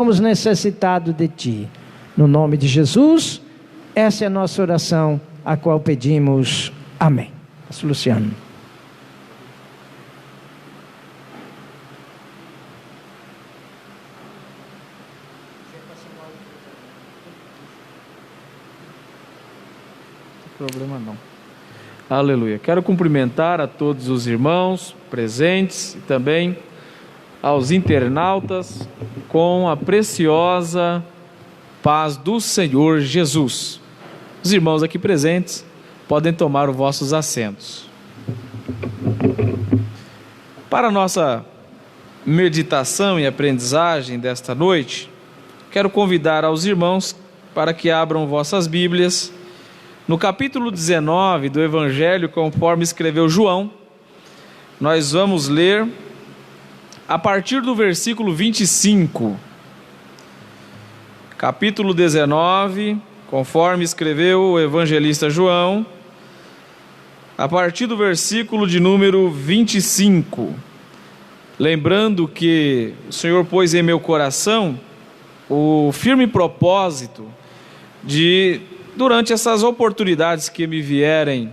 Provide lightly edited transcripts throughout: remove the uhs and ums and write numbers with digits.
Somos necessitados de Ti. No nome de Jesus, essa é a nossa oração, a qual pedimos. Amém. Pastor Luciano. Não tem problema não. Aleluia. Quero cumprimentar a todos os irmãos presentes e também aos internautas com a preciosa paz do Senhor Jesus. Os irmãos aqui presentes podem tomar os vossos assentos. Para a nossa meditação e aprendizagem desta noite, quero convidar aos irmãos para que abram vossas Bíblias no capítulo 19 do Evangelho, conforme escreveu João. Nós vamos ler a partir do versículo 25. Capítulo 19, conforme escreveu o evangelista João, a partir do versículo de número 25. Lembrando que o Senhor pôs em meu coração o firme propósito de, durante essas oportunidades que me vierem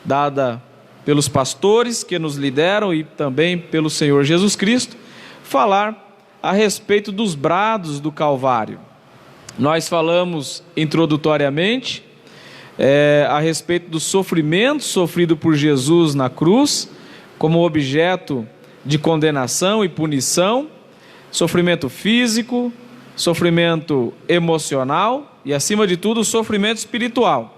dada pelos pastores que nos lideram e também pelo Senhor Jesus Cristo, falar a respeito dos brados do Calvário. Nós falamos introdutoriamente a respeito do sofrimento sofrido por Jesus na cruz, como objeto de condenação e punição, sofrimento físico, sofrimento emocional e, acima de tudo, sofrimento espiritual.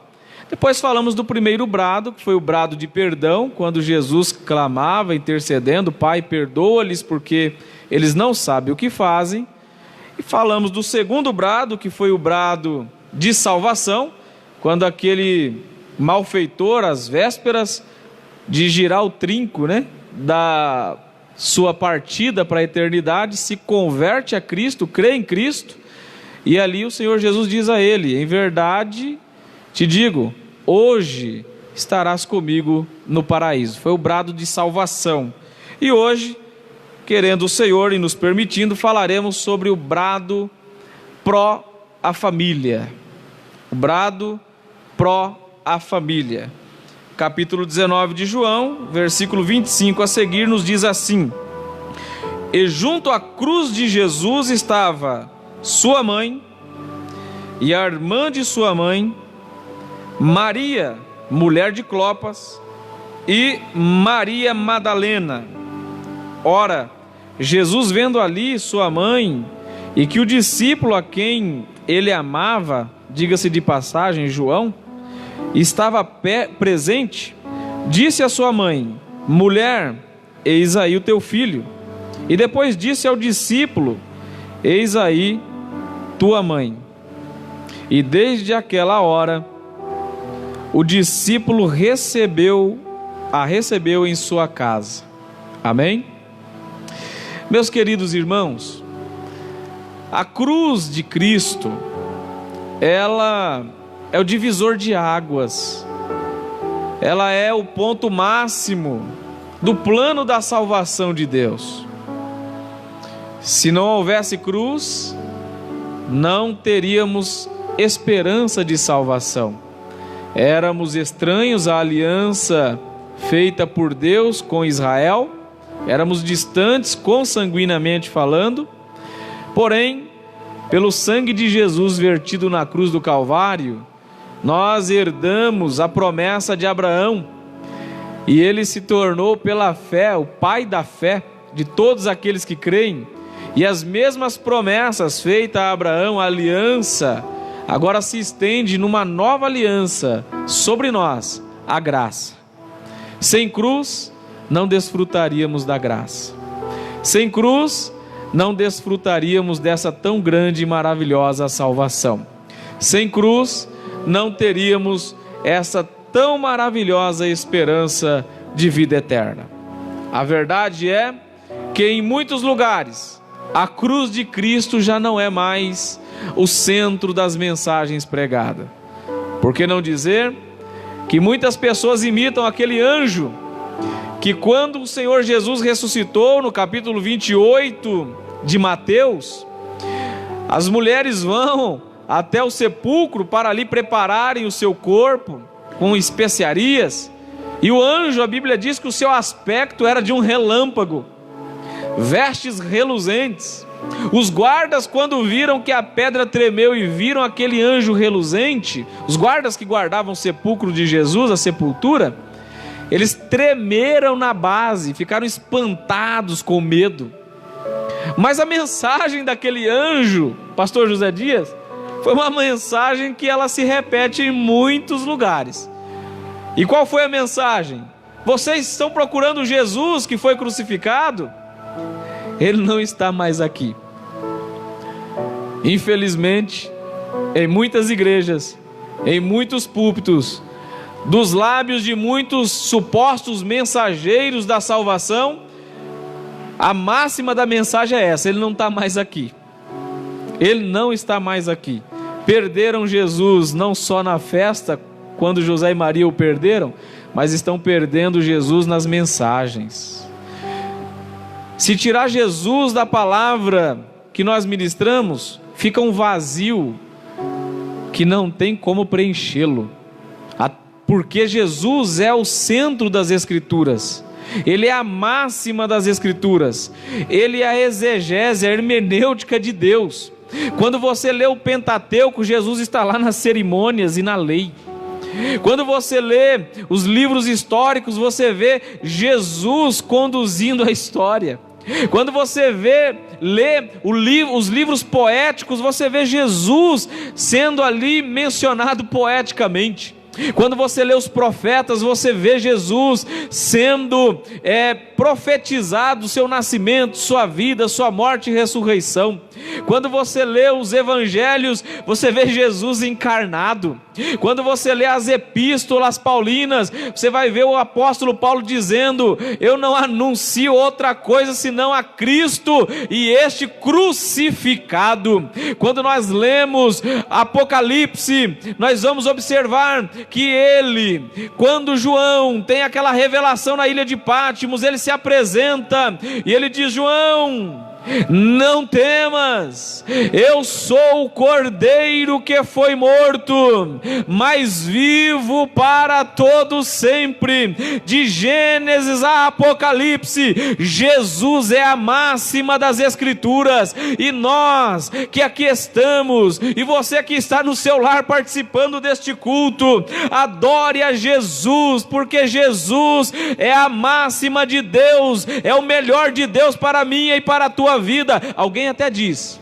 Depois falamos do primeiro brado, que foi o brado de perdão, quando Jesus clamava, intercedendo: Pai, perdoa-lhes porque eles não sabem o que fazem. E falamos do segundo brado, que foi o brado de salvação, quando aquele malfeitor, às vésperas de girar o trinco, da sua partida para a eternidade, se converte a Cristo, crê em Cristo, e ali o Senhor Jesus diz a ele: em verdade te digo, hoje estarás comigo no paraíso. Foi o brado de salvação. E hoje, querendo o Senhor e nos permitindo, falaremos sobre o brado pró a família. O brado pró a família. Capítulo 19 de João, versículo 25 a seguir, nos diz assim: E junto à cruz de Jesus estava sua mãe e a irmã de sua mãe, Maria, mulher de Clopas, e Maria Madalena. Ora, Jesus, vendo ali sua mãe, e que o discípulo a quem ele amava, diga-se de passagem, João, estava presente, disse à sua mãe: Mulher, eis aí o teu filho. E depois disse ao discípulo: Eis aí tua mãe. E desde aquela hora, o discípulo a recebeu em sua casa. Amém? Meus queridos irmãos, a cruz de Cristo, ela é o divisor de águas, ela é o ponto máximo do plano da salvação de Deus. Se não houvesse cruz, não teríamos esperança de salvação. Éramos estranhos à aliança feita por Deus com Israel, éramos distantes consanguinamente falando, porém, pelo sangue de Jesus vertido na cruz do Calvário, nós herdamos a promessa de Abraão, e ele se tornou pela fé o pai da fé de todos aqueles que creem, e as mesmas promessas feitas a Abraão, a aliança, agora se estende numa nova aliança sobre nós, a graça. Sem cruz, não desfrutaríamos da graça. Sem cruz, não desfrutaríamos dessa tão grande e maravilhosa salvação. Sem cruz, não teríamos essa tão maravilhosa esperança de vida eterna. A verdade é que em muitos lugares, a cruz de Cristo já não é mais o centro das mensagens pregadas. Por que não dizer que muitas pessoas imitam aquele anjo que, quando o Senhor Jesus ressuscitou, no capítulo 28 de Mateus, As mulheres vão até o sepulcro para ali prepararem o seu corpo com especiarias, e o anjo, a Bíblia diz que o seu aspecto era de um relâmpago, vestes reluzentes. Os guardas, quando viram que a pedra tremeu e viram aquele anjo reluzente, os guardas que guardavam o sepulcro de Jesus, a sepultura, eles tremeram na base, ficaram espantados com medo. Mas a mensagem daquele anjo, pastor José Dias, foi uma mensagem que ela se repete em muitos lugares. E qual foi a mensagem? Vocês estão procurando Jesus que foi crucificado? Ele não está mais aqui. Infelizmente, em muitas igrejas, em muitos púlpitos, dos lábios de muitos supostos mensageiros da salvação, a máxima da mensagem é essa: ele não está mais aqui. Ele não está mais aqui. Perderam Jesus não só na festa, quando José e Maria o perderam, mas estão perdendo Jesus nas mensagens. Se tirar Jesus da palavra que nós ministramos, fica um vazio que não tem como preenchê-lo, porque Jesus é o centro das Escrituras, Ele é a máxima das Escrituras, Ele é a exegese, a hermenêutica de Deus. Quando você lê o Pentateuco, Jesus está lá nas cerimônias e na lei. Quando você lê os livros históricos, você vê Jesus conduzindo a história. Quando você lê os livros poéticos, você vê Jesus sendo ali mencionado poeticamente. Quando você lê os profetas, você vê Jesus sendo profetizado, o seu nascimento, sua vida, sua morte e ressurreição. Quando você lê os evangelhos, você vê Jesus encarnado. Quando você lê as epístolas paulinas, você vai ver o apóstolo Paulo dizendo: eu não anuncio outra coisa senão a Cristo e este crucificado. Quando nós lemos Apocalipse, nós vamos observar que ele, quando João tem aquela revelação na ilha de Pátimos, ele se apresenta e ele diz: João, não temas, eu sou o Cordeiro que foi morto, mas vivo para todo sempre. De Gênesis a Apocalipse, Jesus é a máxima das Escrituras. E nós que aqui estamos, e você que está no seu lar participando deste culto, adore a Jesus, porque Jesus é a máxima de Deus, é o melhor de Deus para mim e para a tua vida. Alguém até diz: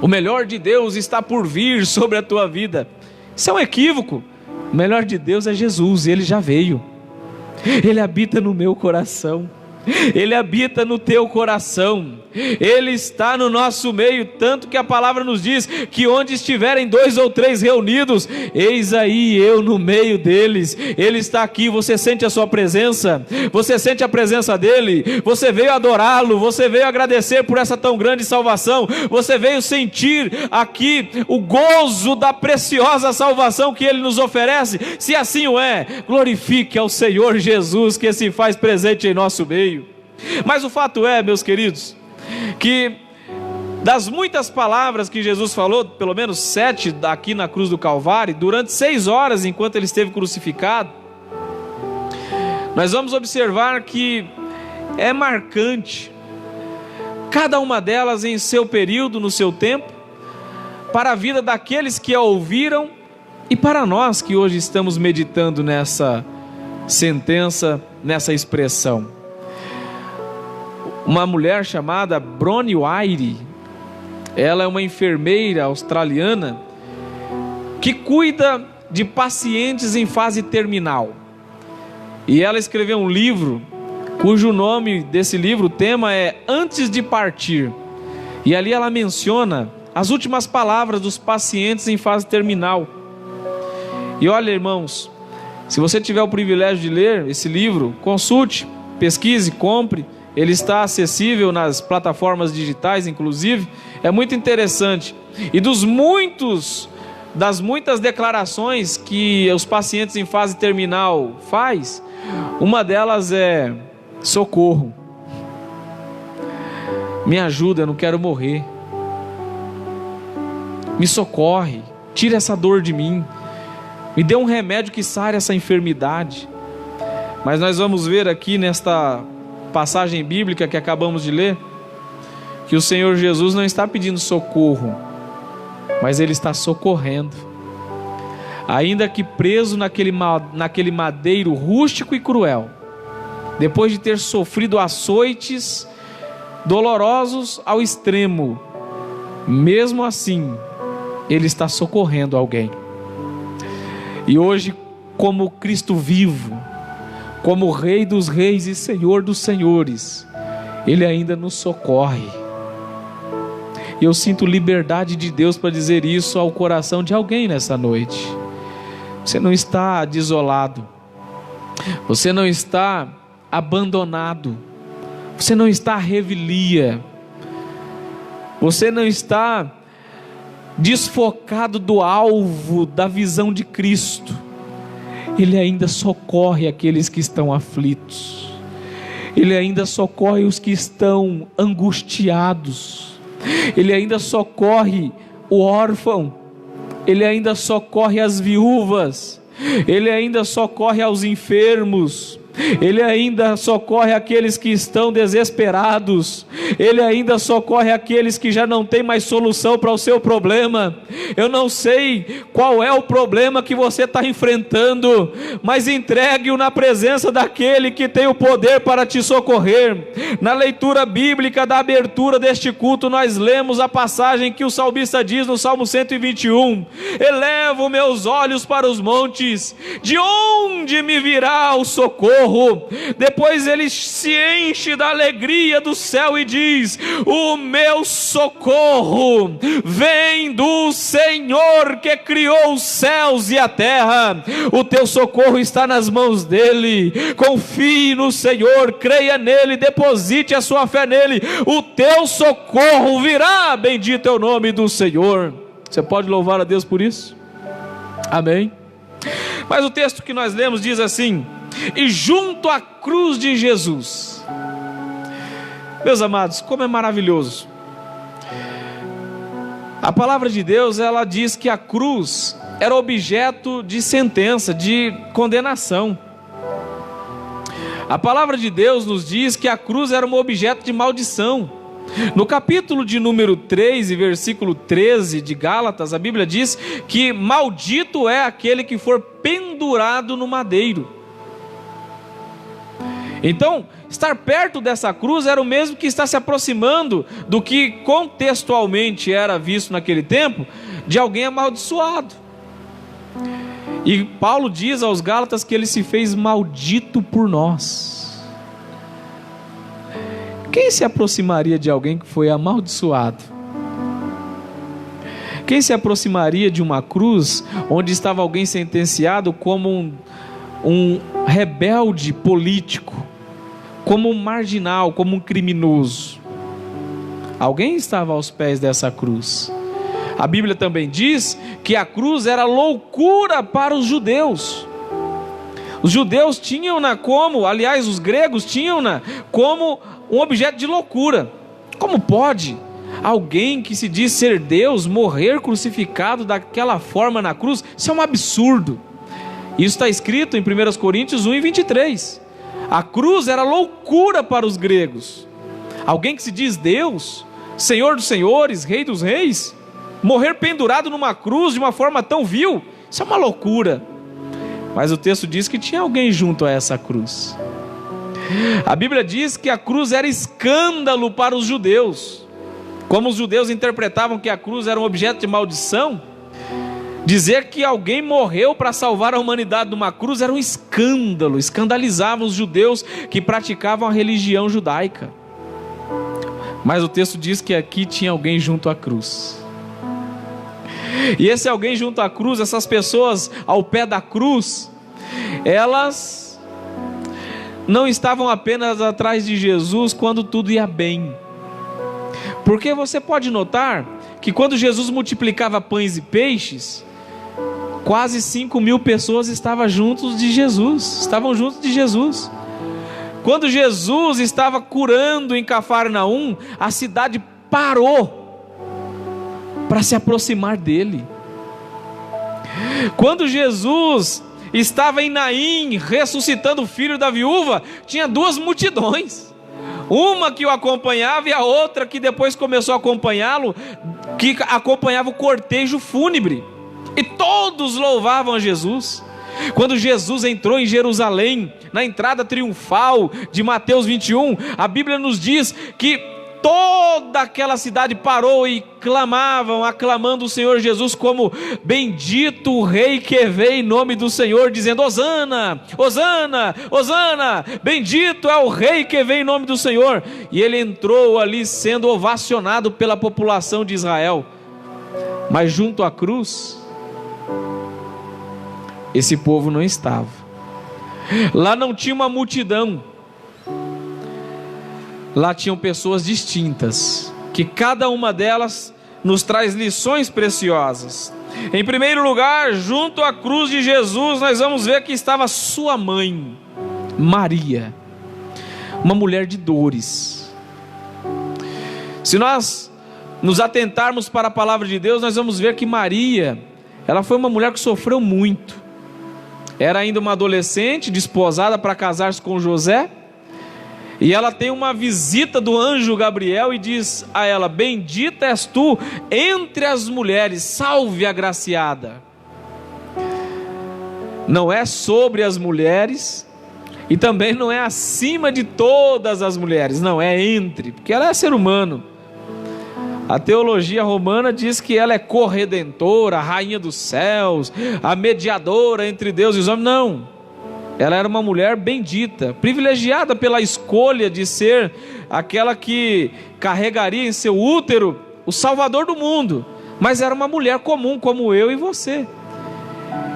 o melhor de Deus está por vir sobre a tua vida. Isso é um equívoco. O melhor de Deus é Jesus, Ele já veio. Ele habita no meu coração, Ele habita no teu coração, Ele está no nosso meio, tanto que a palavra nos diz que onde estiverem 2 ou 3 reunidos, eis aí eu no meio deles. Ele está aqui. Você sente a sua presença? Você sente a presença dele? Você veio adorá-lo? Você veio agradecer por essa tão grande salvação? Você veio sentir aqui o gozo da preciosa salvação que ele nos oferece? Se assim o é, glorifique ao Senhor Jesus, que se faz presente em nosso meio. Mas o fato é, meus queridos, que das muitas palavras que Jesus falou, pelo menos 7 aqui na cruz do Calvário, durante 6 horas enquanto ele esteve crucificado, nós vamos observar que é marcante, cada uma delas em seu período, no seu tempo, para a vida daqueles que a ouviram e para nós que hoje estamos meditando nessa sentença, nessa expressão. Uma mulher chamada Bronnie Ware, ela é uma enfermeira australiana que cuida de pacientes em fase terminal, e ela escreveu um livro cujo nome desse livro, o tema é Antes de Partir, e ali ela menciona as últimas palavras dos pacientes em fase terminal. E olha, irmãos, se você tiver o privilégio de ler esse livro, consulte, pesquise, compre. Ele está acessível nas plataformas digitais, inclusive. É muito interessante. E das muitas declarações que os pacientes em fase terminal faz, uma delas é: socorro, me ajuda, eu não quero morrer. me socorre, tira essa dor de mim, me dê um remédio que sare essa enfermidade. Mas nós vamos ver aqui nesta passagem bíblica que acabamos de ler, que o Senhor Jesus não está pedindo socorro, mas Ele está socorrendo. Ainda que preso naquele madeiro rústico e cruel, depois de ter sofrido açoites dolorosos ao extremo, mesmo assim, Ele está socorrendo alguém. E hoje, como Cristo vivo, como Rei dos Reis e Senhor dos Senhores, Ele ainda nos socorre. E eu sinto liberdade de Deus para dizer isso ao coração de alguém nessa noite. Você não está desolado, você não está abandonado, você não está à revelia, você não está desfocado do alvo da visão de Cristo. Ele ainda socorre aqueles que estão aflitos, Ele ainda socorre os que estão angustiados, Ele ainda socorre o órfão, Ele ainda socorre as viúvas, Ele ainda socorre aos enfermos, Ele ainda socorre aqueles que estão desesperados, Ele ainda socorre aqueles que já não têm mais solução para o seu problema. Eu não sei qual é o problema que você está enfrentando, mas entregue-o na presença daquele que tem o poder para te socorrer. Na leitura bíblica da abertura deste culto, nós lemos a passagem que o salmista diz no Salmo 121: elevo meus olhos para os montes, de onde me virá o socorro? Depois ele se enche da alegria do céu e diz: o meu socorro vem do Senhor que criou os céus e a terra. O teu socorro está nas mãos dele. Confie no Senhor, creia nele, deposite a sua fé nele. O teu socorro virá, bendito é o nome do Senhor. Você pode louvar a Deus por isso? Amém? Mas o texto que nós lemos diz assim: e junto à cruz de Jesus. Meus amados, como é maravilhoso. A palavra de Deus, ela diz que a cruz era objeto de sentença, de condenação. A palavra de Deus nos diz que a cruz era um objeto de maldição. No capítulo de número 3 e versículo 13 de Gálatas, a Bíblia diz que maldito é aquele que for pendurado no madeiro. Então, estar perto dessa cruz era o mesmo que estar se aproximando do que contextualmente era visto naquele tempo, de alguém amaldiçoado. E Paulo diz aos Gálatas que ele se fez maldito por nós. Quem se aproximaria de alguém que foi amaldiçoado? Quem se aproximaria de uma cruz onde estava alguém sentenciado como um rebelde político, como um marginal, como um criminoso? Alguém estava aos pés dessa cruz. A Bíblia também diz que a cruz era loucura para os judeus. Os judeus tinham-na como, aliás, os gregos tinham-na como um objeto de loucura. Como pode alguém que se diz ser Deus morrer crucificado daquela forma na cruz? Isso é um absurdo. Isso está escrito em 1 Coríntios 1:23. A cruz era loucura para os gregos. Alguém que se diz Deus, Senhor dos senhores, Rei dos reis, morrer pendurado numa cruz de uma forma tão vil, isso é uma loucura. Mas o texto diz que tinha alguém junto a essa cruz. A Bíblia diz que a cruz era escândalo para os judeus. Como os judeus interpretavam que a cruz era um objeto de maldição, dizer que alguém morreu para salvar a humanidade numa cruz era um escândalo, escandalizava os judeus que praticavam a religião judaica. Mas o texto diz que aqui tinha alguém junto à cruz. E esse alguém junto à cruz, essas pessoas ao pé da cruz, elas não estavam apenas atrás de Jesus quando tudo ia bem. Porque você pode notar que quando Jesus multiplicava pães e peixes, quase 5.000 pessoas estavam juntos de Jesus. Quando Jesus estava curando em Cafarnaum, a cidade parou para se aproximar dele. Quando Jesus estava em Naim, ressuscitando o filho da viúva, tinha duas multidões, uma que o acompanhava e a outra que depois começou a acompanhá-lo, que acompanhava o cortejo fúnebre, e todos louvavam a Jesus. Quando Jesus entrou em Jerusalém, na entrada triunfal de Mateus 21, a Bíblia nos diz que toda aquela cidade parou e clamavam, aclamando o Senhor Jesus como bendito o rei que veio em nome do Senhor, dizendo: Hosana, Hosana, Hosana, bendito é o rei que veio em nome do Senhor. E ele entrou ali sendo ovacionado pela população de Israel. Mas junto à cruz, esse povo não estava. Lá não tinha uma multidão. Lá tinham pessoas distintas, que cada uma delas nos traz lições preciosas. Em primeiro lugar, junto à cruz de Jesus, nós vamos ver que estava sua mãe, Maria, uma mulher de dores. Se nós nos atentarmos para a palavra de Deus, nós vamos ver que Maria, ela foi uma mulher que sofreu muito. Era ainda uma adolescente, desposada para casar-se com José, e ela tem uma visita do anjo Gabriel e diz a ela: bendita és tu entre as mulheres, salve agraciada. Não é sobre as mulheres, e também não é acima de todas as mulheres, não, é entre, porque ela é ser humano. A teologia romana diz que ela é corredentora, a rainha dos céus, a mediadora entre Deus e os homens. Não, ela era uma mulher bendita, privilegiada pela escolha de ser aquela que carregaria em seu útero o Salvador do mundo. Mas era uma mulher comum, como eu e você.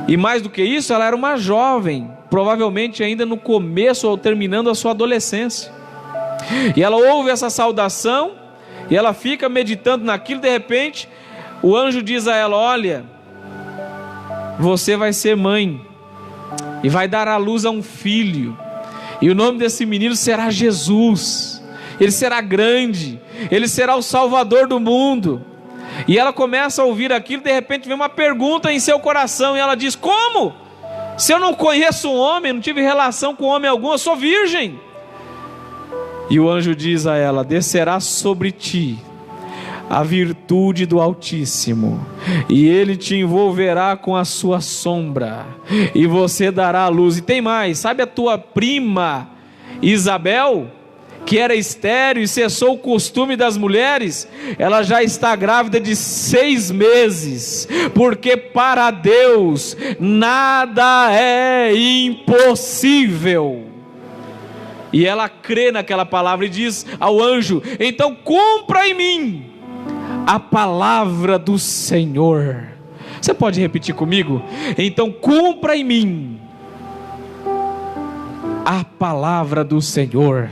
E mais do que isso, ela era uma jovem, provavelmente ainda no começo ou terminando a sua adolescência. E ela ouve essa saudação, e ela fica meditando naquilo. De repente, o anjo diz a ela: olha, você vai ser mãe, e vai dar à luz a um filho, e o nome desse menino será Jesus. Ele será grande, ele será o Salvador do mundo. E ela começa a ouvir aquilo. De repente vem uma pergunta em seu coração, e ela diz: como? Se eu não conheço um homem, não tive relação com homem algum, eu sou virgem. E o anjo diz a ela: descerá sobre ti a virtude do Altíssimo, e ele te envolverá com a sua sombra, e você dará à luz. E tem mais, sabe a tua prima Isabel, que era estéril e cessou o costume das mulheres? Ela já está grávida de 6 meses, porque para Deus nada é impossível. E ela crê naquela palavra e diz ao anjo: então cumpra em mim a palavra do Senhor. Você pode repetir comigo? Então cumpra em mim a palavra do Senhor.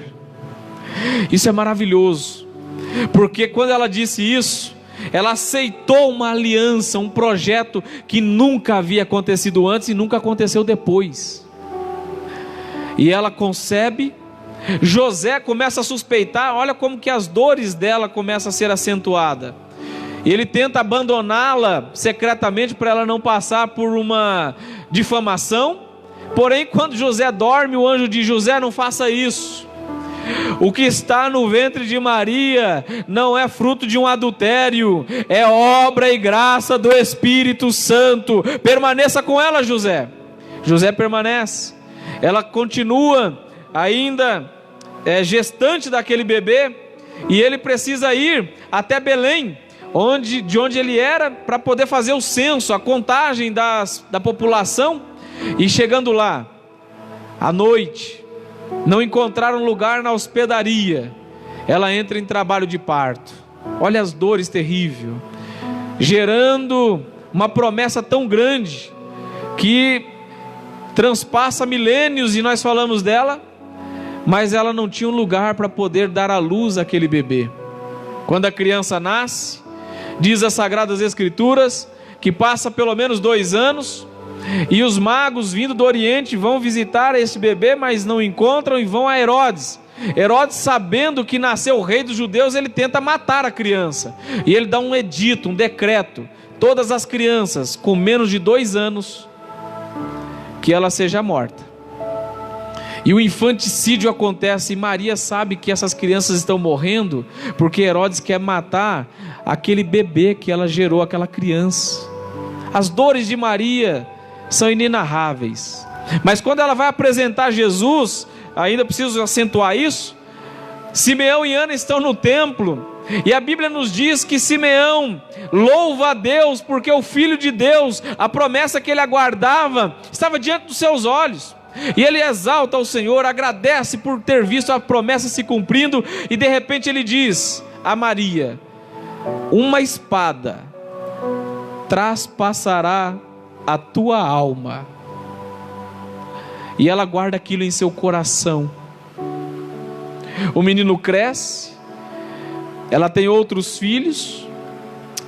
Isso é maravilhoso, porque quando ela disse isso, ela aceitou uma aliança, um projeto que nunca havia acontecido antes e nunca aconteceu depois. E ela concebe. José começa a suspeitar. Olha como que as dores dela começam a ser acentuadas. E ele tenta abandoná-la secretamente para ela não passar por uma difamação. Porém, quando José dorme, o anjo diz: José, não faça isso. O que está no ventre de Maria não é fruto de um adultério, é obra e graça do Espírito Santo. Permaneça com ela, José. José permanece. Ela continua ainda gestante daquele bebê, e ele precisa ir até Belém, de onde ele era, para poder fazer o censo, a contagem da população. E chegando lá, à noite, não encontraram lugar na hospedaria, ela entra em trabalho de parto. Olha as dores terríveis, gerando uma promessa tão grande, que transpassa milênios, e nós falamos dela, mas ela não tinha um lugar para poder dar à luz àquele bebê. Quando a criança nasce, diz as Sagradas Escrituras que passa pelo menos 2 anos, e os magos vindo do Oriente vão visitar esse bebê, mas não encontram, e vão a Herodes Herodes, sabendo que nasceu o rei dos judeus, ele tenta matar a criança. E ele dá um edito, um decreto: todas as crianças com menos de 2 anos, que ela seja morta. E o infanticídio acontece, e Maria sabe que essas crianças estão morrendo, porque Herodes quer matar aquele bebê que ela gerou, aquela criança. As dores de Maria são inenarráveis. Mas quando ela vai apresentar Jesus, ainda preciso acentuar isso, Simeão e Ana estão no templo, e a Bíblia nos diz que Simeão louva a Deus, porque o Filho de Deus, a promessa que ele aguardava, estava diante dos seus olhos. E ele exalta ao Senhor, agradece por ter visto a promessa se cumprindo, e de repente ele diz a Maria: uma espada traspassará a tua alma. E ela guarda aquilo em seu coração. O menino cresce, ela tem outros filhos.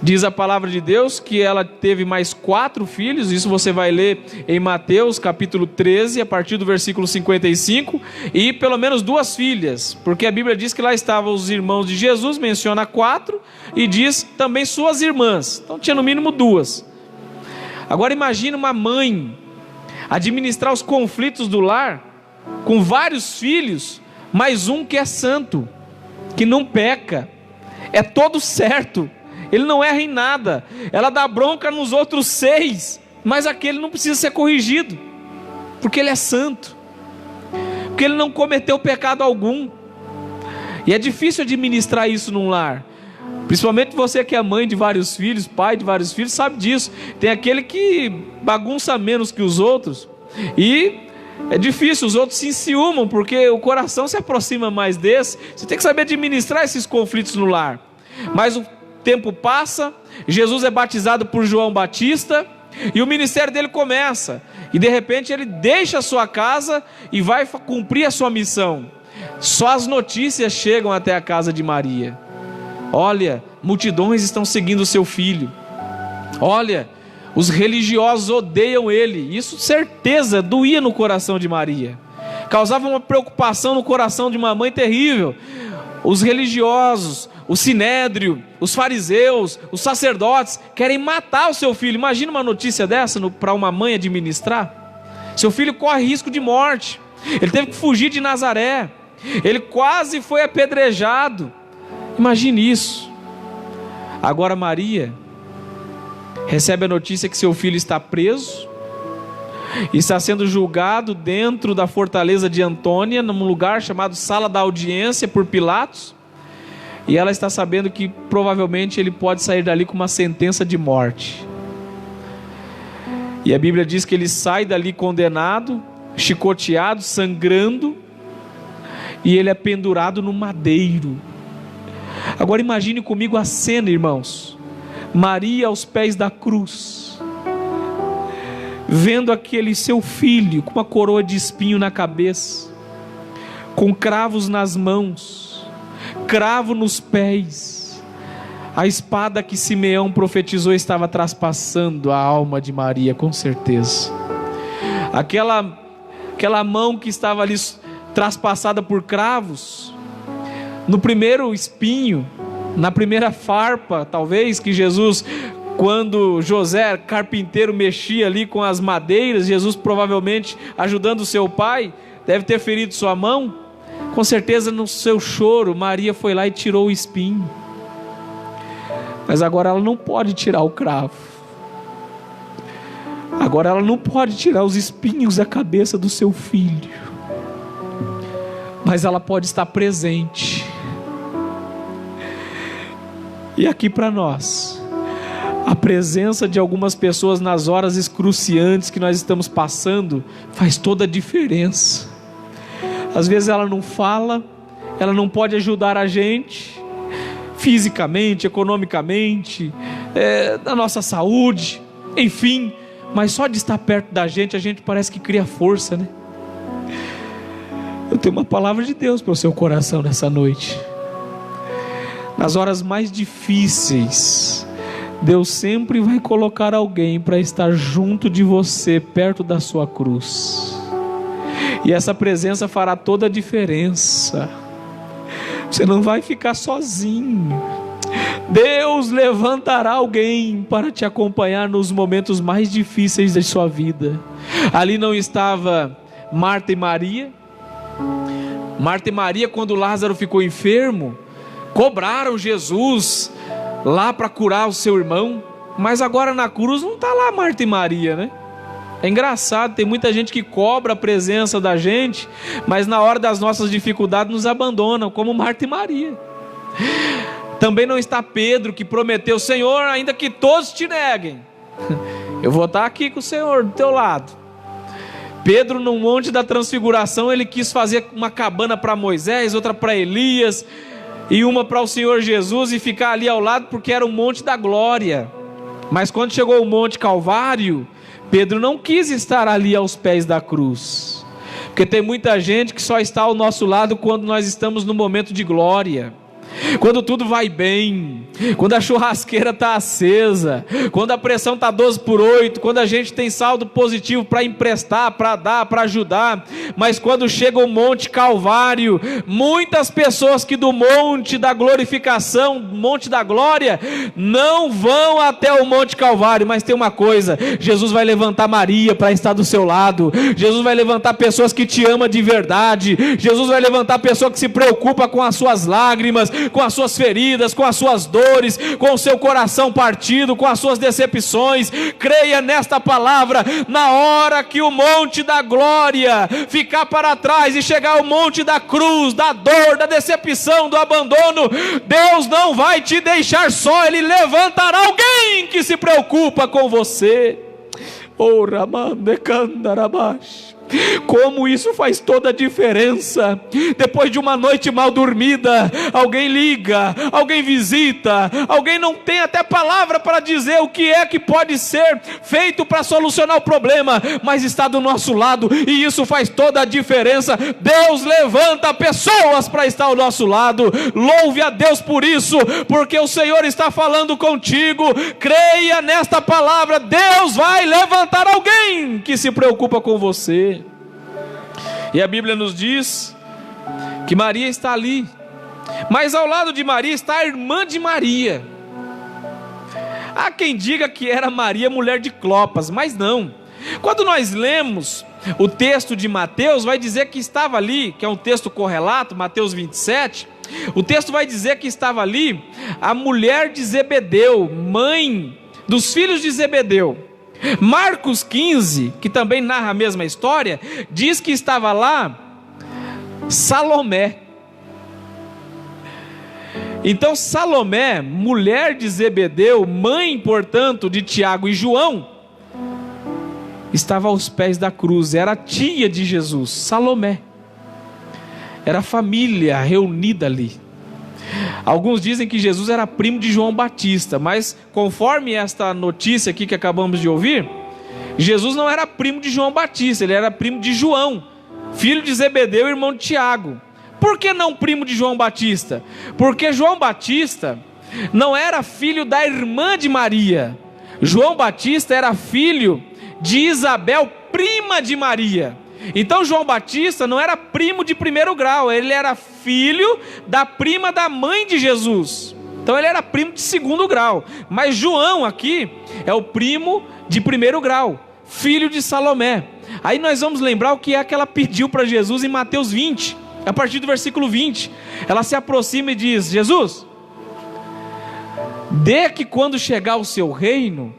Diz a palavra de Deus que ela teve mais 4 filhos. Isso você vai ler em Mateus capítulo 13, a partir do versículo 55. E pelo menos 2 filhas, porque a Bíblia diz que lá estavam os irmãos de Jesus, menciona 4, e diz também suas irmãs. Então tinha no mínimo 2. Agora imagine uma mãe administrar os conflitos do lar, com vários filhos, mais um que é santo, que não peca, é todo certo, ele não erra em nada. Ela dá bronca nos outros 6, mas aquele não precisa ser corrigido, porque ele é santo, porque ele não cometeu pecado algum. E é difícil administrar isso num lar, principalmente você que é mãe de vários filhos, pai de vários filhos, sabe disso. Tem aquele que bagunça menos que os outros, e é difícil, os outros se enciumam, porque o coração se aproxima mais desse. Você tem que saber administrar esses conflitos no lar. Mas o tempo passa, Jesus é batizado por João Batista, e o ministério dele começa, e de repente ele deixa a sua casa e vai cumprir a sua missão. Só as notícias chegam até a casa de Maria: olha, multidões estão seguindo o seu filho. Olha, os religiosos odeiam ele. Isso, certeza, doía no coração de Maria, causava uma preocupação no coração de uma mãe terrível. Os religiosos, o sinédrio, os fariseus, os sacerdotes querem matar o seu filho. Imagina uma notícia dessa para uma mãe administrar. Seu filho corre risco de morte, ele teve que fugir de Nazaré, ele quase foi apedrejado. Imagine isso. Agora Maria recebe a notícia que seu filho está preso, está sendo julgado dentro da fortaleza de Antônia, num lugar chamado Sala da Audiência, por Pilatos. E ela está sabendo que provavelmente ele pode sair dali com uma sentença de morte. E a Bíblia diz que ele sai dali condenado, chicoteado, sangrando, e ele é pendurado no madeiro. Agora imagine comigo a cena, irmãos. Maria aos pés da cruz, vendo aquele seu filho com uma coroa de espinho na cabeça, com cravos nas mãos, cravo nos pés. A espada que Simeão profetizou estava traspassando a alma de Maria, com certeza. Aquela mão que estava ali traspassada por cravos, no primeiro espinho, na primeira farpa, talvez, que Jesus, quando José, carpinteiro, mexia ali com as madeiras, Jesus provavelmente ajudando o seu pai, deve ter ferido sua mão. Com certeza no seu choro, Maria foi lá e tirou o espinho. Mas agora ela não pode tirar o cravo. Agora ela não pode tirar os espinhos da cabeça do seu filho. Mas ela pode estar presente. E aqui para nós, a presença de algumas pessoas nas horas excruciantes que nós estamos passando faz toda a diferença. Às vezes ela não fala, ela não pode ajudar a gente fisicamente, economicamente, na nossa saúde, enfim, mas só de estar perto da gente, a gente parece que cria força, né? Eu tenho uma palavra de Deus para o seu coração nessa noite. Nas horas mais difíceis, Deus sempre vai colocar alguém para estar junto de você, perto da sua cruz. E essa presença fará toda a diferença. Você não vai ficar sozinho. Deus levantará alguém para te acompanhar nos momentos mais difíceis da sua vida. Ali não estava Marta e Maria. Marta e Maria, quando Lázaro ficou enfermo, cobraram Jesus lá para curar o seu irmão. Mas agora na cruz não está lá Marta e Maria, né? É engraçado, tem muita gente que cobra a presença da gente, mas na hora das nossas dificuldades nos abandonam, como Marta e Maria. Também não está Pedro, que prometeu: Senhor, ainda que todos te neguem, eu vou estar aqui com o Senhor do teu lado. Pedro, no Monte da Transfiguração, ele quis fazer uma cabana para Moisés, outra para Elias, e uma para o Senhor Jesus, e ficar ali ao lado, porque era o Monte da Glória. Mas quando chegou o Monte Calvário, Pedro não quis estar ali aos pés da cruz, porque tem muita gente que só está ao nosso lado quando nós estamos no momento de glória, quando tudo vai bem, quando a churrasqueira está acesa, quando a pressão está 12/8, quando a gente tem saldo positivo para emprestar, para dar, para ajudar. Mas quando chega o Monte Calvário, muitas pessoas que do Monte da Glorificação, Monte da Glória, não vão até o Monte Calvário. Mas tem uma coisa: Jesus vai levantar Maria para estar do seu lado, Jesus vai levantar pessoas que te amam de verdade, Jesus vai levantar pessoas que se preocupam com as suas lágrimas, com as suas feridas, com as suas dores, com o seu coração partido, com as suas decepções. Creia nesta palavra: na hora que o Monte da Glória ficar para trás e chegar ao Monte da Cruz, da dor, da decepção, do abandono, Deus não vai te deixar só, Ele levantará alguém que se preocupa com você. Oh, Ramandecandarabash. Como isso faz toda a diferença. Depois de uma noite mal dormida, alguém liga, alguém visita, alguém não tem até palavra para dizer o que é que pode ser feito para solucionar o problema, mas está do nosso lado, e isso faz toda a diferença. Deus levanta pessoas para estar ao nosso lado. Louve a Deus por isso, porque o Senhor está falando contigo. Creia nesta palavra: Deus vai levantar alguém que se preocupa com você. E a Bíblia nos diz que Maria está ali, mas ao lado de Maria está a irmã de Maria. Há quem diga que era Maria, mulher de Clopas, mas não. Quando nós lemos o texto de Mateus, vai dizer que estava ali, que é um texto correlato, Mateus 27, o texto vai dizer que estava ali a mulher de Zebedeu, mãe dos filhos de Zebedeu. Marcos 15, que também narra a mesma história, diz que estava lá Salomé. Então Salomé, mulher de Zebedeu, mãe, portanto, de Tiago e João, estava aos pés da cruz. Era tia de Jesus, Salomé. Era a família reunida ali. Alguns dizem que Jesus era primo de João Batista, mas conforme esta notícia aqui que acabamos de ouvir, Jesus não era primo de João Batista, ele era primo de João, filho de Zebedeu, irmão de Tiago. Por que não primo de João Batista? Porque João Batista não era filho da irmã de Maria. João Batista era filho de Isabel, prima de Maria. Então João Batista não era primo de primeiro grau, ele era filho da prima da mãe de Jesus. Então ele era primo de segundo grau. Mas João aqui é o primo de primeiro grau, filho de Salomé. Aí nós vamos lembrar o que é que ela pediu para Jesus em Mateus 20, a partir do versículo 20. Ela se aproxima e diz: Jesus, dê que quando chegar o seu reino,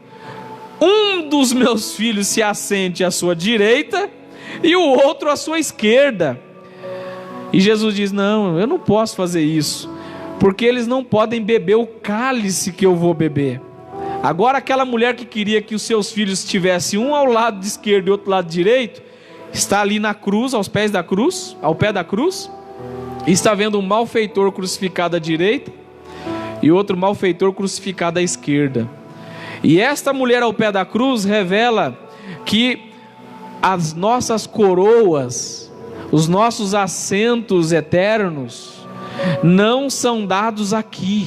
um dos meus filhos se assente à sua direita e o outro à sua esquerda. E Jesus diz: não, eu não posso fazer isso, porque eles não podem beber o cálice que eu vou beber. Agora aquela mulher que queria que os seus filhos estivessem um ao lado esquerdo e outro lado direito, está ali na cruz, aos pés da cruz, ao pé da cruz, e está vendo um malfeitor crucificado à direita e outro malfeitor crucificado à esquerda. E esta mulher ao pé da cruz revela que as nossas coroas, os nossos assentos eternos, não são dados aqui.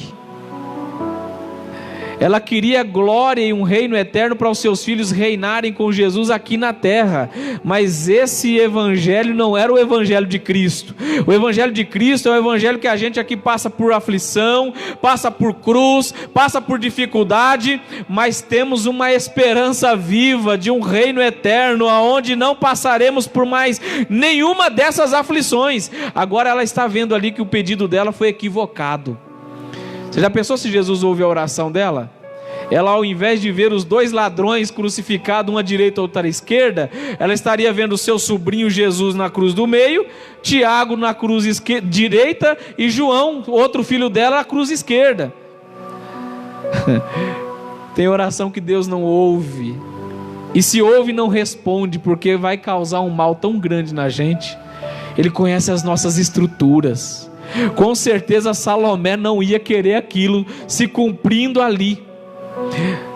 Ela queria glória e um reino eterno para os seus filhos reinarem com Jesus aqui na terra. Mas esse evangelho não era o evangelho de Cristo. O evangelho de Cristo é o evangelho que a gente aqui passa por aflição, passa por cruz, passa por dificuldade, mas temos uma esperança viva de um reino eterno, aonde não passaremos por mais nenhuma dessas aflições. Agora ela está vendo ali que o pedido dela foi equivocado. Você já pensou se Jesus ouve a oração dela? Ela, ao invés de ver os dois ladrões crucificados, um à direita e outro à esquerda, ela estaria vendo o seu sobrinho Jesus na cruz do meio, Tiago na cruz direita e João, outro filho dela, na cruz esquerda. Tem oração que Deus não ouve, e se ouve não responde, porque vai causar um mal tão grande na gente. Ele conhece as nossas estruturas. Com certeza Salomé não ia querer aquilo se cumprindo ali.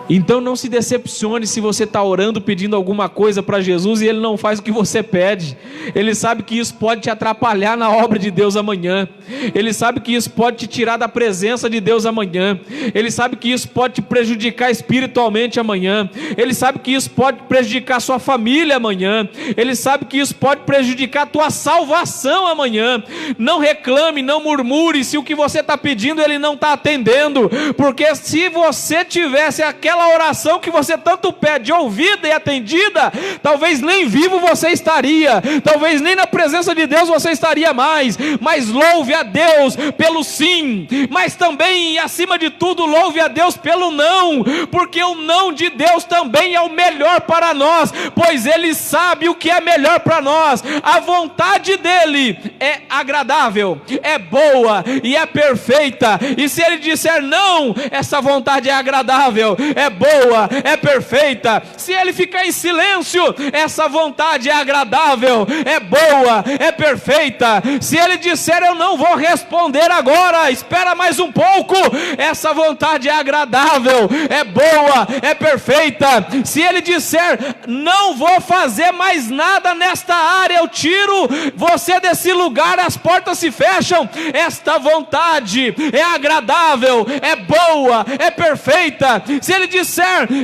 Então não se decepcione se você está orando pedindo alguma coisa para Jesus e Ele não faz o que você pede. Ele sabe que isso pode te atrapalhar na obra de Deus amanhã. Ele sabe que isso pode te tirar da presença de Deus amanhã. Ele sabe que isso pode te prejudicar espiritualmente amanhã. Ele sabe que isso pode prejudicar sua família amanhã. Ele sabe que isso pode prejudicar a tua salvação amanhã. Não reclame, não murmure se o que você está pedindo Ele não está atendendo, porque se você tivesse aquela oração que você tanto pede ouvida e atendida, talvez nem vivo você estaria, talvez nem na presença de Deus você estaria mais. Mas louve a Deus pelo sim, mas também e acima de tudo louve a Deus pelo não, porque o não de Deus também é o melhor para nós, pois Ele sabe o que é melhor para nós. A vontade dEle é agradável, é boa e é perfeita, e se Ele disser não, essa vontade é agradável, é boa, é perfeita. Se Ele ficar em silêncio, essa vontade é agradável, é boa, é perfeita. Se Ele disser eu não vou responder agora, espera mais um pouco, essa vontade é agradável, é boa, é perfeita. Se Ele disser não vou fazer mais nada nesta área, eu tiro você desse lugar, as portas se fecham, esta vontade é agradável, é boa, é perfeita. Se Ele disser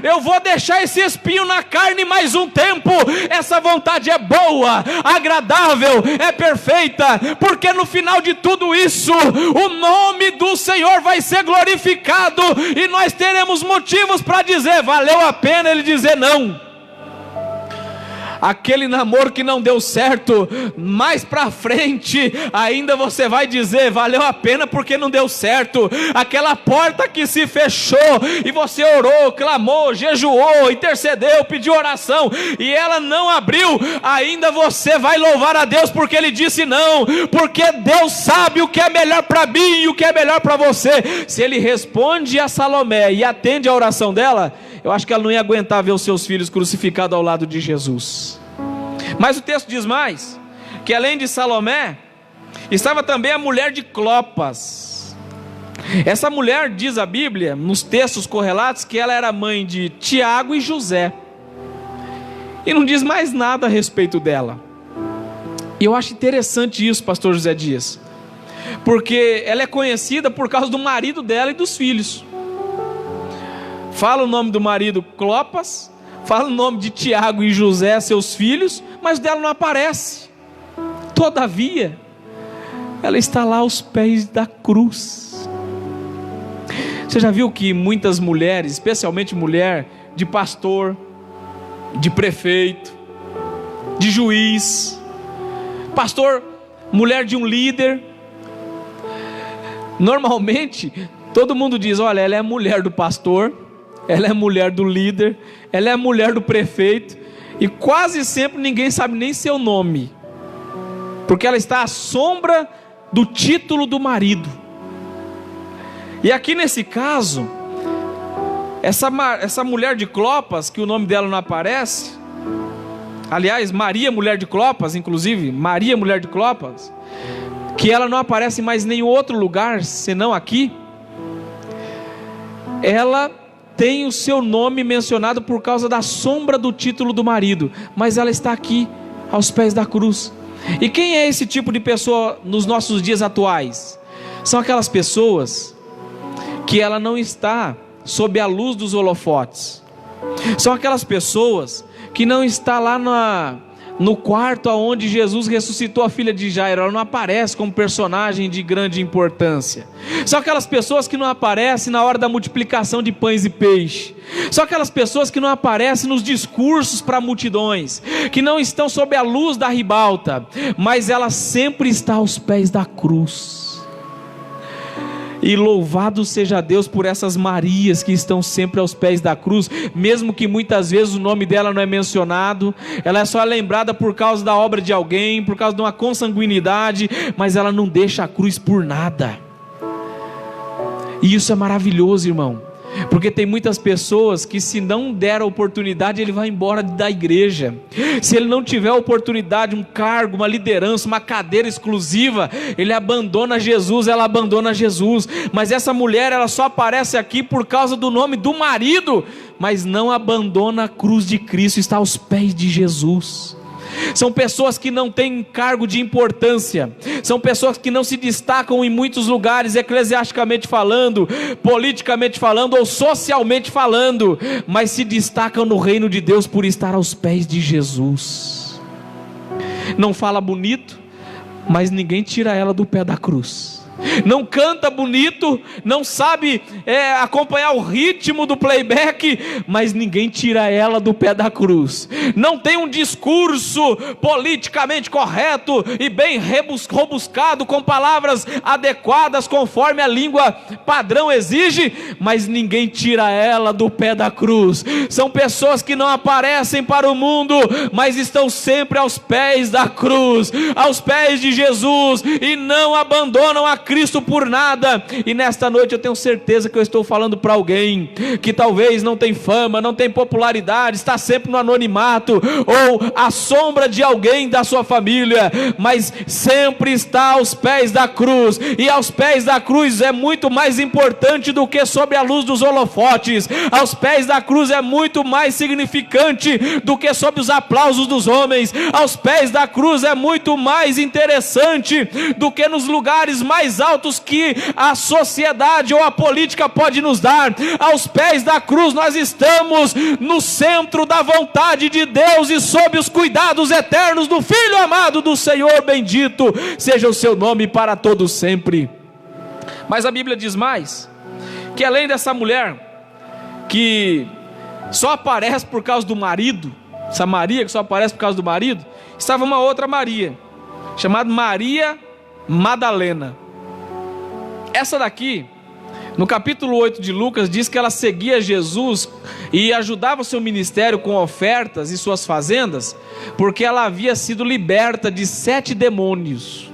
eu vou deixar esse espinho na carne mais um tempo, essa vontade é boa, agradável, é perfeita, porque no final de tudo isso o nome do Senhor vai ser glorificado e nós teremos motivos para dizer valeu a pena Ele dizer não. Aquele namoro que não deu certo, mais para frente ainda você vai dizer valeu a pena porque não deu certo. Aquela porta que se fechou e você orou, clamou, jejuou, intercedeu, pediu oração e ela não abriu, ainda você vai louvar a Deus porque Ele disse não, porque Deus sabe o que é melhor para mim e o que é melhor para você. Se Ele responde a Salomé e atende a oração dela, eu acho que ela não ia aguentar ver os seus filhos crucificados ao lado de Jesus. Mas o texto diz mais, que além de Salomé, estava também a mulher de Clopas. Essa mulher, diz a Bíblia, nos textos correlatos, que ela era mãe de Tiago e José. E não diz mais nada a respeito dela. E eu acho interessante isso, pastor José Dias, porque ela é conhecida por causa do marido dela e dos filhos. Fala o nome do marido Clopas, fala o nome de Tiago e José, seus filhos, mas dela não aparece. Todavia, ela está lá aos pés da cruz. Você já viu que muitas mulheres, especialmente mulher de pastor, de prefeito, de juiz, pastor, mulher de um líder, normalmente todo mundo diz, olha, ela é a mulher do pastor, ela é a mulher do líder, ela é a mulher do prefeito, e quase sempre ninguém sabe nem seu nome, porque ela está à sombra do título do marido. E aqui nesse caso, essa mulher de Clopas, que o nome dela não aparece, aliás, Maria, mulher de Clopas, inclusive, Maria, mulher de Clopas, que ela não aparece em mais nenhum outro lugar, senão aqui, ela tem o seu nome mencionado por causa da sombra do título do marido, mas ela está aqui, aos pés da cruz. E quem é esse tipo de pessoa nos nossos dias atuais? São aquelas pessoas que ela não está sob a luz dos holofotes. São aquelas pessoas que não estão lá no quarto onde Jesus ressuscitou a filha de Jairo. Ela não aparece como personagem de grande importância. São aquelas pessoas que não aparecem na hora da multiplicação de pães e peixe. São aquelas pessoas que não aparecem nos discursos para multidões, que não estão sob a luz da ribalta, mas ela sempre está aos pés da cruz. E louvado seja Deus por essas Marias que estão sempre aos pés da cruz, mesmo que muitas vezes o nome dela não é mencionado, ela é só lembrada por causa da obra de alguém, por causa de uma consanguinidade, mas ela não deixa a cruz por nada. E isso é maravilhoso, irmão, porque tem muitas pessoas que, se não der a oportunidade, ele vai embora da igreja. Se ele não tiver a oportunidade, um cargo, uma liderança, uma cadeira exclusiva, ele abandona Jesus, ela abandona Jesus. Mas essa mulher, ela só aparece aqui por causa do nome do marido, mas não abandona a cruz de Cristo, está aos pés de Jesus. São pessoas que não têm cargo de importância, são pessoas que não se destacam em muitos lugares, eclesiasticamente falando, politicamente falando ou socialmente falando, mas se destacam no reino de Deus por estar aos pés de Jesus. Não fala bonito, mas ninguém tira ela do pé da cruz. Não canta bonito, não sabe acompanhar o ritmo do playback, mas ninguém tira ela do pé da cruz. Não tem um discurso politicamente correto e bem rebuscado, com palavras adequadas conforme a língua padrão exige, mas ninguém tira ela do pé da cruz. São pessoas que não aparecem para o mundo, mas estão sempre aos pés da cruz, aos pés de Jesus, e não abandonam a Cristo por nada. E nesta noite eu tenho certeza que eu estou falando para alguém que talvez não tem fama, não tem popularidade, está sempre no anonimato ou à sombra de alguém da sua família, mas sempre está aos pés da cruz. E aos pés da cruz é muito mais importante do que sob a luz dos holofotes. Aos pés da cruz é muito mais significante do que sob os aplausos dos homens. Aos pés da cruz é muito mais interessante do que nos lugares mais altos que a sociedade ou a política pode nos dar. Aos pés da cruz nós estamos no centro da vontade de Deus e sob os cuidados eternos do Filho amado do Senhor. Bendito seja o seu nome para todos sempre. Mas a Bíblia diz mais, que além dessa mulher que só aparece por causa do marido, essa Maria que só aparece por causa do marido, estava uma outra Maria, chamada Maria Madalena. Essa daqui, no capítulo 8 de Lucas, diz que ela seguia Jesus e ajudava o seu ministério com ofertas e suas fazendas, porque ela havia sido liberta de 7 demônios.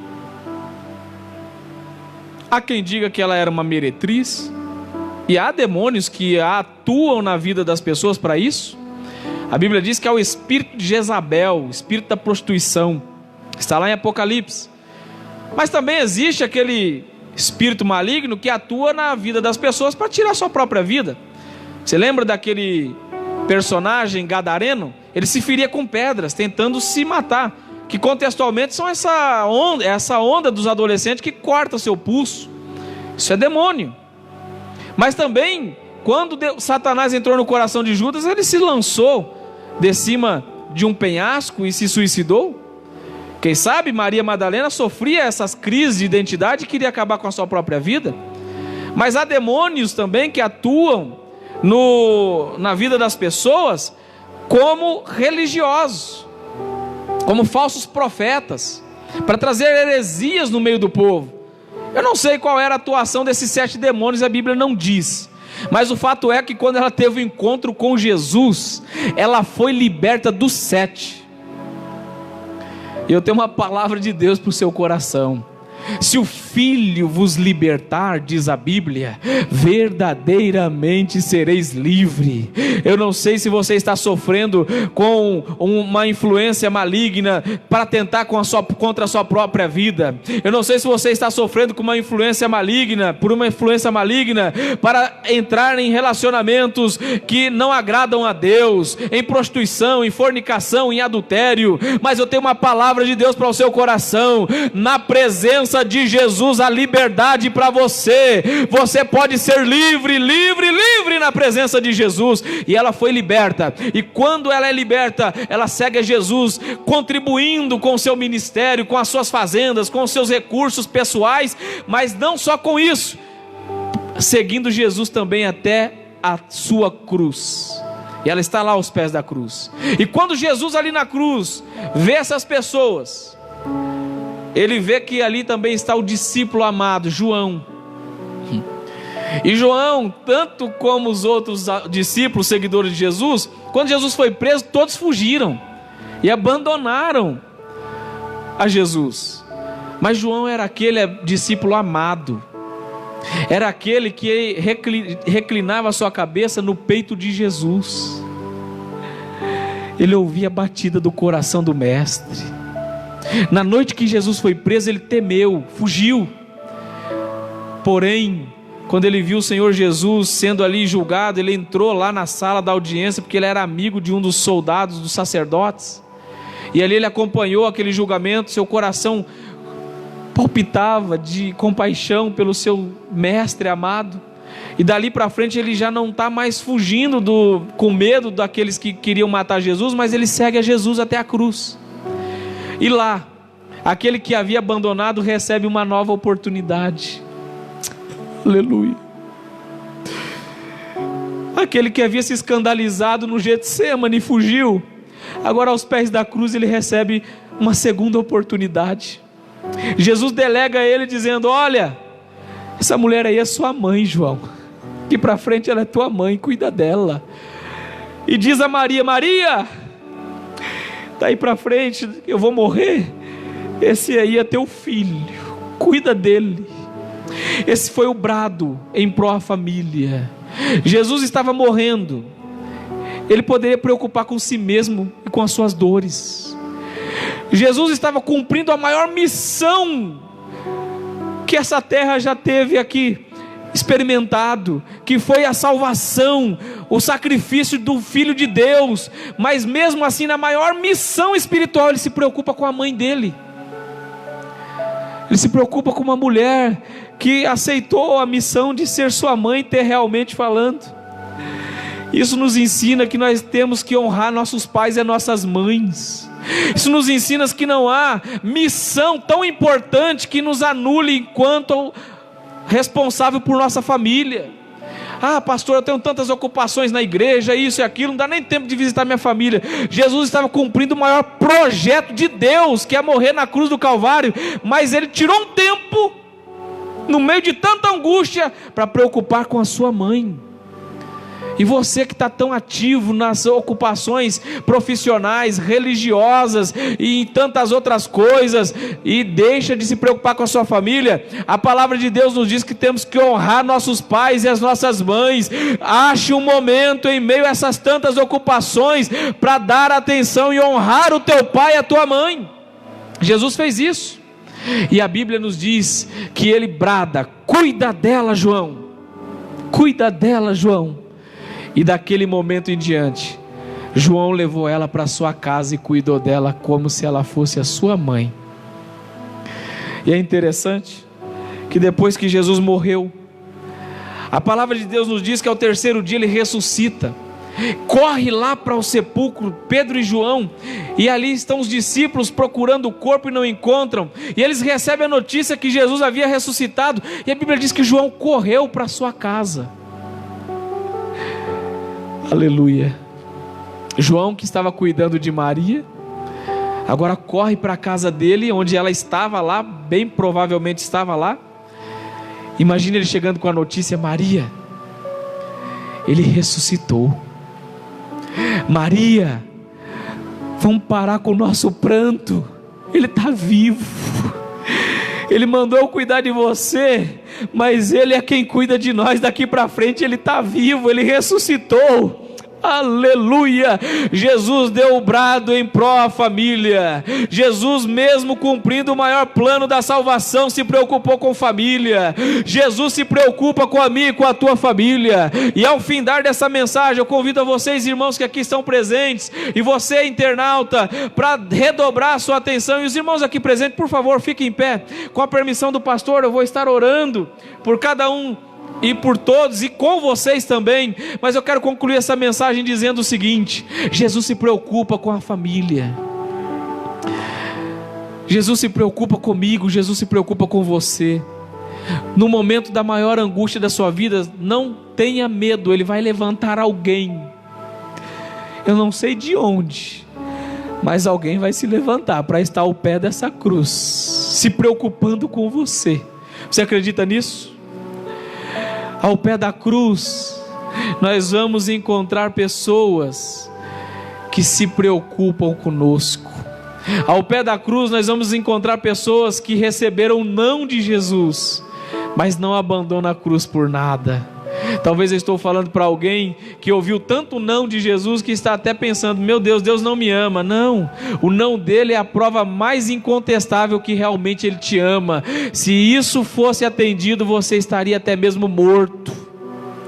Há quem diga que ela era uma meretriz, e há demônios que atuam na vida das pessoas para isso. A Bíblia diz que é o espírito de Jezabel, o espírito da prostituição, está lá em Apocalipse. Mas também existe aquele espírito maligno que atua na vida das pessoas para tirar sua própria vida. Você lembra daquele personagem gadareno? Ele se feria com pedras, tentando se matar, que contextualmente são essa onda dos adolescentes que corta o seu pulso. Isso é demônio. Mas também, quando Satanás entrou no coração de Judas, ele se lançou de cima de um penhasco e se suicidou. Quem sabe Maria Madalena sofria essas crises de identidade e queria acabar com a sua própria vida. Mas há demônios também que atuam na vida das pessoas como religiosos, como falsos profetas, para trazer heresias no meio do povo. Eu não sei qual era a atuação desses 7 demônios, a Bíblia não diz. Mas o fato é que quando ela teve o encontro com Jesus, ela foi liberta dos 7. E eu tenho uma palavra de Deus para o seu coração. Se o Filho vos libertar, diz a Bíblia, verdadeiramente sereis livre. Eu não sei se você está sofrendo com uma influência maligna para tentar contra a sua própria vida. Eu não sei se você está sofrendo com uma influência maligna, para entrar em relacionamentos que não agradam a Deus, em prostituição, em fornicação, em adultério. Mas eu tenho uma palavra de Deus para o seu coração. Na presença de Jesus, a liberdade para você. Você pode ser livre, livre, livre na presença de Jesus. E ela foi liberta. E quando ela é liberta, ela segue a Jesus, contribuindo com o seu ministério, com as suas fazendas, com os seus recursos pessoais, mas não só com isso, seguindo Jesus também até a sua cruz. E ela está lá aos pés da cruz. E quando Jesus ali na cruz vê essas pessoas, ele vê que ali também está o discípulo amado, João. E João, tanto como os outros discípulos, seguidores de Jesus, quando Jesus foi preso, todos fugiram e abandonaram a Jesus. Mas João era aquele discípulo amado, era aquele que reclinava a sua cabeça no peito de Jesus. Ele ouvia a batida do coração do mestre. Na noite que Jesus foi preso, ele temeu, fugiu. Porém, quando ele viu o Senhor Jesus sendo ali julgado, ele entrou lá na sala da audiência, porque ele era amigo de um dos soldados, dos sacerdotes. E ali ele acompanhou aquele julgamento, seu coração palpitava de compaixão pelo seu mestre amado. E dali para frente ele já não está mais fugindo com medo daqueles que queriam matar Jesus, mas ele segue a Jesus até a cruz. E lá, aquele que havia abandonado recebe uma nova oportunidade. Aleluia. Aquele que havia se escandalizado no Getsemane e fugiu, agora aos pés da cruz ele recebe uma segunda oportunidade. Jesus delega a ele dizendo: olha, essa mulher aí é sua mãe, João. Que para frente ela é tua mãe, cuida dela. E diz a Maria: Maria, daí para frente eu vou morrer, esse aí é teu filho, cuida dele. Esse foi o brado em pró à família. Jesus estava morrendo, ele poderia preocupar com si mesmo e com as suas dores. Jesus estava cumprindo a maior missão que essa terra já teve aqui experimentado, que foi a salvação, o sacrifício do Filho de Deus. Mas mesmo assim, na maior missão espiritual, ele se preocupa com a mãe dele. Ele se preocupa com uma mulher que aceitou a missão de ser sua mãe, realmente falando. Isso nos ensina que nós temos que honrar nossos pais e nossas mães. Isso nos ensina que não há missão tão importante que nos anule enquanto responsável por nossa família. Ah, pastor, eu tenho tantas ocupações na igreja, isso e aquilo, não dá nem tempo de visitar minha família. Jesus estava cumprindo o maior projeto de Deus, que é morrer na cruz do Calvário, mas ele tirou um tempo, no meio de tanta angústia, para preocupar com a sua mãe. E você que está tão ativo nas ocupações profissionais, religiosas e em tantas outras coisas, e deixa de se preocupar com a sua família, a palavra de Deus nos diz que temos que honrar nossos pais e as nossas mães. Ache um momento em meio a essas tantas ocupações para dar atenção e honrar o teu pai e a tua mãe. Jesus fez isso, e a Bíblia nos diz que ele brada: cuida dela, João, cuida dela, João. E daquele momento em diante, João levou ela para sua casa e cuidou dela como se ela fosse a sua mãe. E é interessante que depois que Jesus morreu, a palavra de Deus nos diz que ao terceiro dia ele ressuscita. Corre lá para o sepulcro, Pedro e João, e ali estão os discípulos procurando o corpo e não encontram, e eles recebem a notícia que Jesus havia ressuscitado, e a Bíblia diz que João correu para sua casa. Aleluia. João, que estava cuidando de Maria, agora corre para a casa dele, onde ela estava lá, bem provavelmente estava lá. Imagina ele chegando com a notícia: Maria, ele ressuscitou. Maria, vamos parar com o nosso pranto, ele está vivo. Ele mandou eu cuidar de você, mas ele é quem cuida de nós daqui para frente. Ele está vivo, ele ressuscitou. Aleluia. Jesus deu o brado em pró à família. Jesus, mesmo cumprindo o maior plano da salvação, se preocupou com família. Jesus se preocupa com a minha e com a tua família. E ao findar dessa mensagem, eu convido a vocês, irmãos que aqui estão presentes, e você, internauta, para redobrar a sua atenção. E os irmãos aqui presentes, por favor, fiquem em pé. Com a permissão do pastor, eu vou estar orando por cada um e por todos, e com vocês também. Mas eu quero concluir essa mensagem dizendo o seguinte: Jesus se preocupa com a família. Jesus se preocupa comigo, Jesus se preocupa com você. No momento da maior angústia da sua vida, não tenha medo, Ele vai levantar alguém. Eu não sei de onde, mas alguém vai se levantar para estar ao pé dessa cruz, se preocupando com você. Você acredita nisso? Ao pé da cruz, nós vamos encontrar pessoas que se preocupam conosco. Ao pé da cruz nós vamos encontrar pessoas que receberam o não de Jesus, mas não abandonam a cruz por nada. Talvez eu estou falando para alguém que ouviu tanto não de Jesus que está até pensando: meu Deus, Deus não me ama. Não, o não dele é a prova mais incontestável que realmente Ele te ama. Se isso fosse atendido, você estaria até mesmo morto,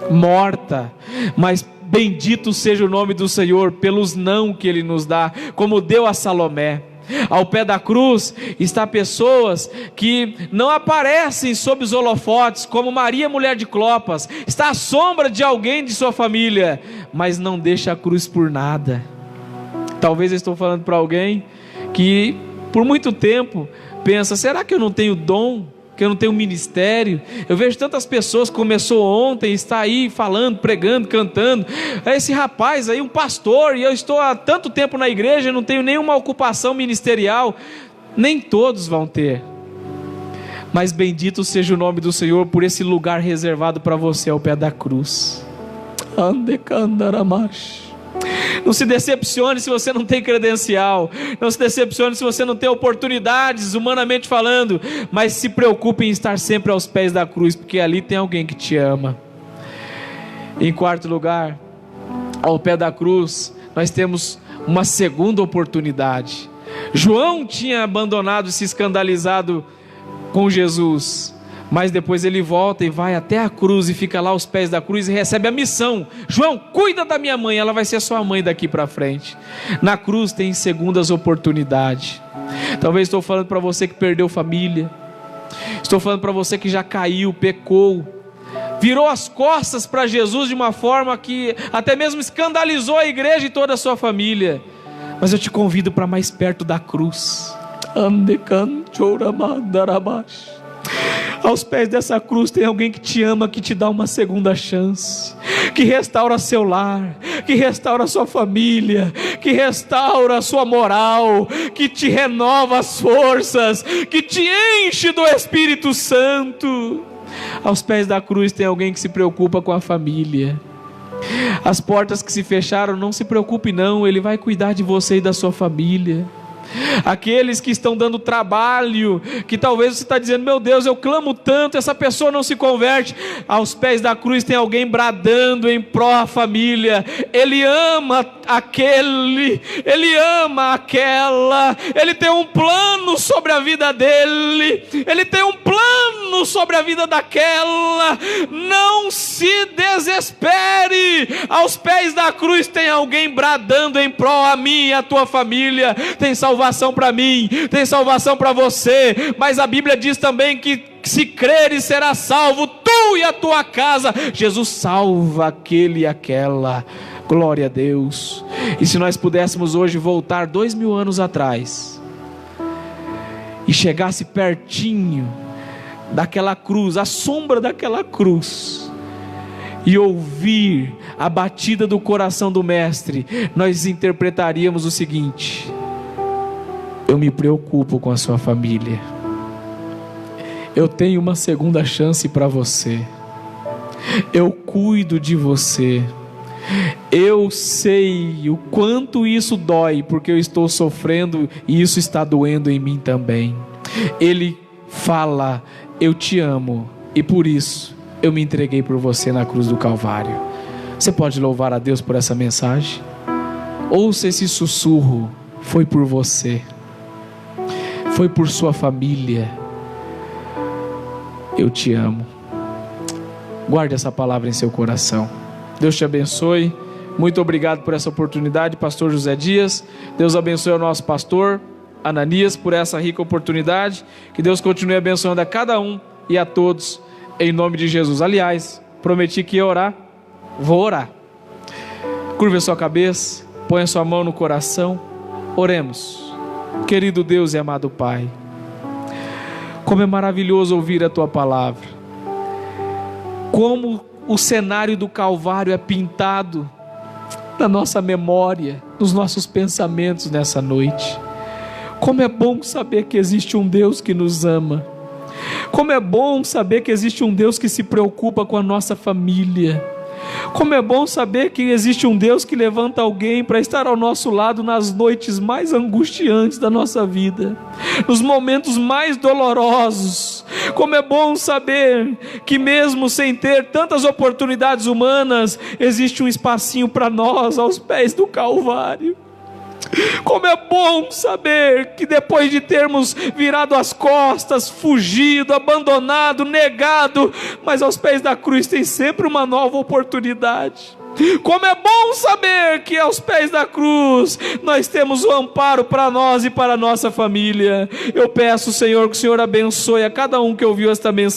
morta. Mas bendito seja o nome do Senhor pelos não que Ele nos dá, como deu a Salomé. Ao pé da cruz está pessoas que não aparecem sob os holofotes, como Maria, mulher de Clopas. Está à sombra de alguém de sua família, mas não deixa a cruz por nada. Talvez eu estou falando para alguém que por muito tempo pensa: será que eu não tenho dom? Que eu não tenho ministério? Eu vejo tantas pessoas, começou ontem, está aí falando, pregando, cantando. Esse rapaz aí, um pastor, e eu estou há tanto tempo na igreja, não tenho nenhuma ocupação ministerial. Nem todos vão ter, mas bendito seja o nome do Senhor por esse lugar reservado para você ao pé da cruz. Não se decepcione se você não tem credencial, não se decepcione se você não tem oportunidades, humanamente falando, mas se preocupe em estar sempre aos pés da cruz, porque ali tem alguém que te ama. Em quarto lugar, ao pé da cruz, nós temos uma segunda oportunidade. João tinha abandonado e se escandalizado com Jesus, mas depois ele volta e vai até a cruz e fica lá aos pés da cruz e recebe a missão: João, cuida da minha mãe, ela vai ser sua mãe daqui para frente. Na cruz tem segundas oportunidades. Talvez estou falando para você que perdeu família, estou falando para você que já caiu, pecou, virou as costas para Jesus de uma forma que até mesmo escandalizou a igreja e toda a sua família. Mas eu te convido para mais perto da cruz. Aos pés dessa cruz tem alguém que te ama, que te dá uma segunda chance, que restaura seu lar, que restaura sua família, que restaura a sua moral, que te renova as forças, que te enche do Espírito Santo. Aos pés da cruz tem alguém que se preocupa com a família. As portas que se fecharam, não se preocupe não, Ele vai cuidar de você e da sua família. Aqueles que estão dando trabalho, que talvez você está dizendo: meu Deus, eu clamo tanto, essa pessoa não se converte. Aos pés da cruz tem alguém bradando em pró da família. Ele ama aquele, ele ama aquela, ele tem um plano sobre a vida dele, ele tem um plano sobre a vida daquela. Não se desespere, aos pés da cruz tem alguém bradando em pró a mim e a tua família. Tem salvação para mim, tem salvação para você, mas a Bíblia diz também que se creres será salvo, tu e a tua casa. Jesus salva aquele e aquela. Glória a Deus. E se nós pudéssemos hoje voltar 2000 anos atrás e chegasse pertinho daquela cruz, à sombra daquela cruz, e ouvir a batida do coração do Mestre, nós interpretaríamos o seguinte: eu me preocupo com a sua família, eu tenho uma segunda chance para você, eu cuido de você, eu sei o quanto isso dói, porque eu estou sofrendo e isso está doendo em mim também. Ele fala: eu te amo e por isso eu me entreguei por você na cruz do Calvário. Você pode louvar a Deus por essa mensagem? Ouça esse sussurro: foi por você, foi por sua família, eu te amo. Guarde essa palavra em seu coração. Deus te abençoe. Muito obrigado por essa oportunidade, pastor José Dias. Deus abençoe o nosso pastor Ananias por essa rica oportunidade. Que Deus continue abençoando a cada um e a todos, em nome de Jesus. Aliás, prometi que ia orar, vou orar. Curva a sua cabeça, põe a sua mão no coração, oremos. Querido Deus e amado Pai, como é maravilhoso ouvir a Tua palavra, como o cenário do Calvário é pintado na nossa memória, nos nossos pensamentos nessa noite. Como é bom saber que existe um Deus que nos ama, como é bom saber que existe um Deus que se preocupa com a nossa família, como é bom saber que existe um Deus que levanta alguém para estar ao nosso lado nas noites mais angustiantes da nossa vida, nos momentos mais dolorosos. Como é bom saber que mesmo sem ter tantas oportunidades humanas, existe um espacinho para nós aos pés do Calvário. Como é bom saber que depois de termos virado as costas, fugido, abandonado, negado, mas aos pés da cruz tem sempre uma nova oportunidade. Como é bom saber que aos pés da cruz nós temos o amparo para nós e para a nossa família. Eu peço, Senhor, que o Senhor abençoe a cada um que ouviu esta mensagem.